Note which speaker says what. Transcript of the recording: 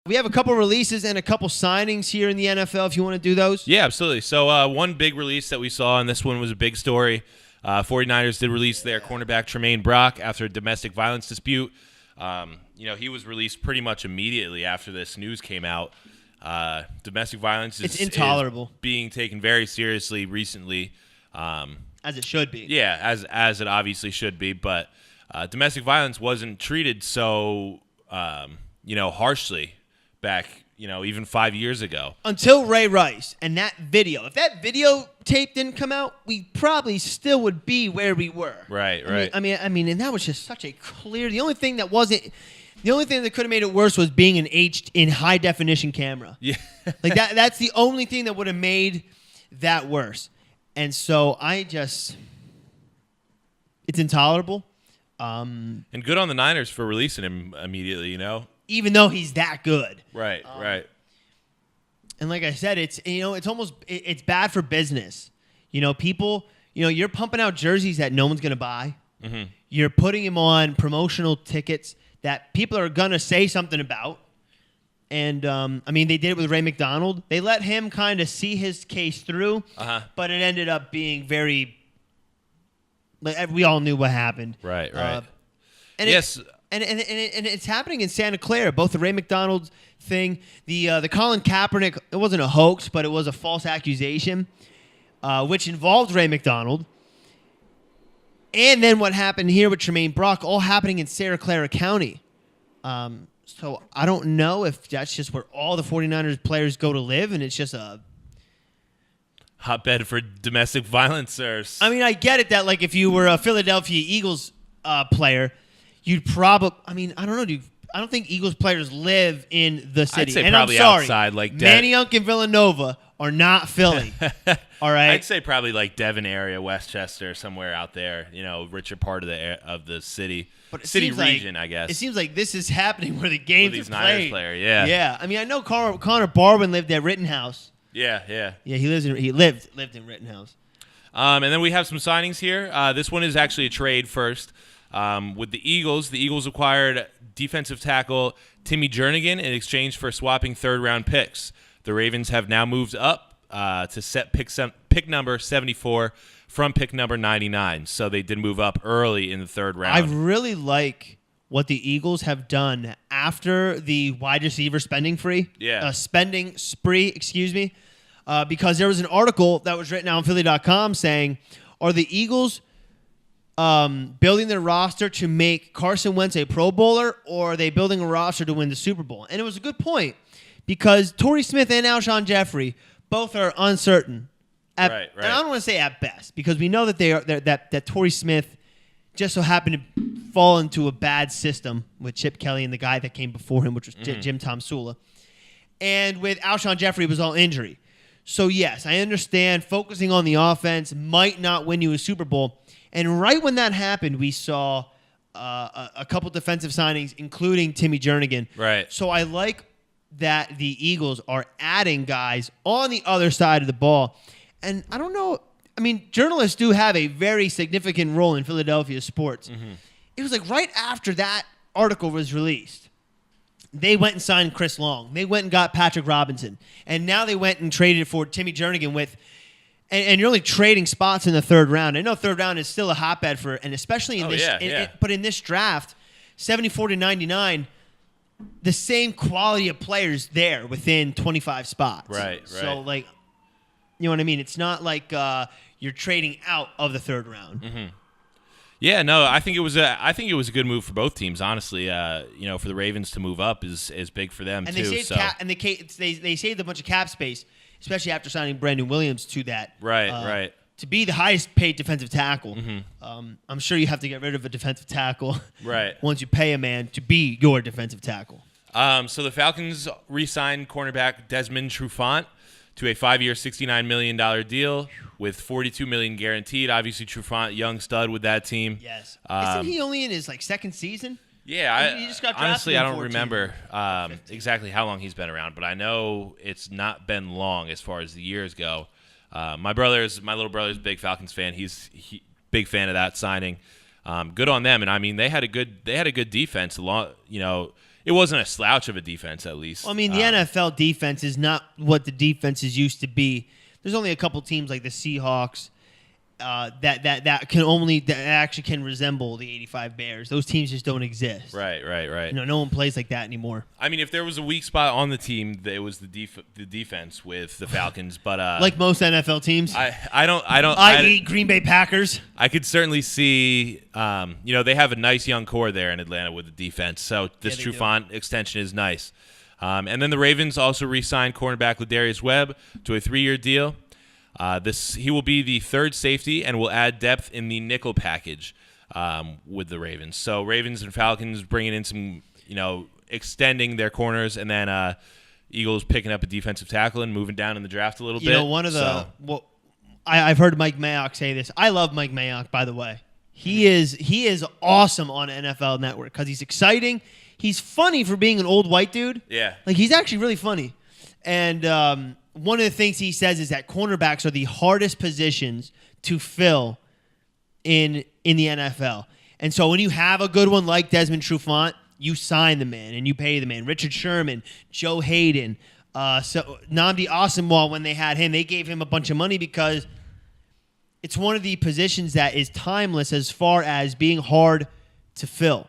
Speaker 1: We have a couple releases and a couple signings here in the NFL if you want to do those.
Speaker 2: Yeah, absolutely. So one big release that we saw, and this one was a big story. 49ers did release their cornerback Tremaine Brock after a domestic violence dispute. He was released pretty much immediately after this news came out. Domestic violence
Speaker 1: it's intolerable.
Speaker 2: is being taken very seriously recently.
Speaker 1: As it should be.
Speaker 2: Yeah, as it obviously should be. But domestic violence wasn't treated so harshly back, even 5 years ago.
Speaker 1: Until Ray Rice and that video. If that videotape didn't come out, we probably still would be where we were.
Speaker 2: Right.
Speaker 1: I mean, and that was just such a clear. The only thing that could have made it worse was being in high definition camera.
Speaker 2: Yeah.
Speaker 1: Like that's the only thing that would have made that worse. And so it's intolerable.
Speaker 2: And good on the Niners for releasing him immediately,
Speaker 1: Even though he's that good.
Speaker 2: Right.
Speaker 1: And like I said, it's bad for business. People, you're pumping out jerseys that no one's going to buy.
Speaker 2: Mm-hmm.
Speaker 1: You're putting him on promotional tickets that people are going to say something about. And, they did it with Ray McDonald. They let him kind of see his case through, but it ended up being we all knew what happened.
Speaker 2: Right.
Speaker 1: And it's happening in Santa Clara, both the Ray McDonald thing, the Colin Kaepernick, it wasn't a hoax, but it was a false accusation, which involved Ray McDonald. And then what happened here with Tremaine Brock, all happening in Santa Clara County. So I don't know if that's just where all the 49ers players go to live, and it's just a
Speaker 2: hotbed for domestic violence.
Speaker 1: I get it that like if you were a Philadelphia Eagles player, you'd probably. I don't know, I don't think Eagles players live in the city.
Speaker 2: I'd say
Speaker 1: and
Speaker 2: probably
Speaker 1: I'm sorry,
Speaker 2: outside, like
Speaker 1: Manayunk and Villanova are not Philly. All right,
Speaker 2: I'd say probably like Devon area, Westchester, somewhere out there. Richer part of the city,
Speaker 1: but
Speaker 2: city region, I guess.
Speaker 1: It seems like this is happening where the games
Speaker 2: these
Speaker 1: are
Speaker 2: Niners
Speaker 1: played.
Speaker 2: Player, yeah.
Speaker 1: Yeah, I know Connor Barwin lived at Rittenhouse.
Speaker 2: Yeah.
Speaker 1: Yeah, he lived in Rittenhouse.
Speaker 2: And then we have some signings here. This one is actually a trade first. With the Eagles acquired defensive tackle Timmy Jernigan in exchange for swapping third-round picks. The Ravens have now moved up to set pick number 74 from pick number 99. So they did move up early in the third round.
Speaker 1: I really like what the Eagles have done after the wide receiver spending spree. Excuse me. Because there was an article that was written out on Philly.com saying, are the Eagles building their roster to make Carson Wentz a Pro Bowler, or are they building a roster to win the Super Bowl? And it was a good point because Torrey Smith and Alshon Jeffrey both are uncertain.
Speaker 2: Right.
Speaker 1: And I don't want to say at best because we know that that Torrey Smith just so happened to fall into a bad system with Chip Kelly and the guy that came before him, which was Jim Tomsula. And with Alshon Jeffrey, it was all injury. So, yes, I understand focusing on the offense might not win you a Super Bowl. And right when that happened, we saw a couple defensive signings, including Timmy Jernigan.
Speaker 2: Right.
Speaker 1: So I like that the Eagles are adding guys on the other side of the ball. And I don't know. Journalists do have a very significant role in Philadelphia sports. Mm-hmm. It was like right after that article was released, they went and signed Chris Long. They went and got Patrick Robinson. And now they went and traded for Timmy Jernigan with and you're only trading spots in the third round. I know third round is still a hotbed for, and especially in but in this draft, 74 to 99, the same quality of players there within 25 spots.
Speaker 2: Right.
Speaker 1: So, you know what I mean? It's not like you're trading out of the third round.
Speaker 2: Mm-hmm. Yeah, no, I think it was a good move for both teams. Honestly, for the Ravens to move up is big for them
Speaker 1: and
Speaker 2: too.
Speaker 1: They saved a bunch of cap space, especially after signing Brandon Williams to that.
Speaker 2: Right.
Speaker 1: To be the highest paid defensive tackle.
Speaker 2: Mm-hmm.
Speaker 1: I'm sure you have to get rid of a defensive tackle.
Speaker 2: Right.
Speaker 1: Once you pay a man to be your defensive tackle.
Speaker 2: So the Falcons re-signed cornerback Desmond Trufant to a 5-year, $69 million deal with $42 million guaranteed. Obviously, Trufant, young stud with that team.
Speaker 1: Yes. Isn't he only in his second season?
Speaker 2: Yeah,
Speaker 1: he just got
Speaker 2: honestly, I don't
Speaker 1: 14.
Speaker 2: remember exactly how long he's been around, but I know it's not been long as far as the years go. My little brother's a big Falcons fan. He's big fan of that signing. Good on them, and they had a good defense. It it wasn't a slouch of a defense, at least.
Speaker 1: Well, I mean, the NFL defense is not what the defenses used to be. There's only a couple teams like the Seahawks that actually can resemble the '85 Bears. Those teams just don't exist.
Speaker 2: Right.
Speaker 1: No one plays like that anymore.
Speaker 2: I mean, if there was a weak spot on the team, it was the defense with the Falcons. But
Speaker 1: like most NFL teams,
Speaker 2: I
Speaker 1: Green Bay Packers.
Speaker 2: I could certainly see, they have a nice young core there in Atlanta with the defense. So this Trufant extension is nice. And then the Ravens also re-signed cornerback Ladarius Webb to a 3-year deal. He will be the third safety and will add depth in the nickel package with the Ravens. So Ravens and Falcons bringing in some, extending their corners, and then Eagles picking up a defensive tackle and moving down in the draft a little bit.
Speaker 1: I've heard Mike Mayock say this. I love Mike Mayock, by the way. He is awesome on NFL Network because he's exciting. He's funny for being an old white dude.
Speaker 2: Yeah.
Speaker 1: Like, he's actually really funny. And one of the things he says is that cornerbacks are the hardest positions to fill in the NFL. And so when you have a good one like Desmond Trufant, you sign the man and you pay the man. Richard Sherman, Joe Hayden, Nnamdi Asomugha, when they had him, they gave him a bunch of money because it's one of the positions that is timeless as far as being hard to fill.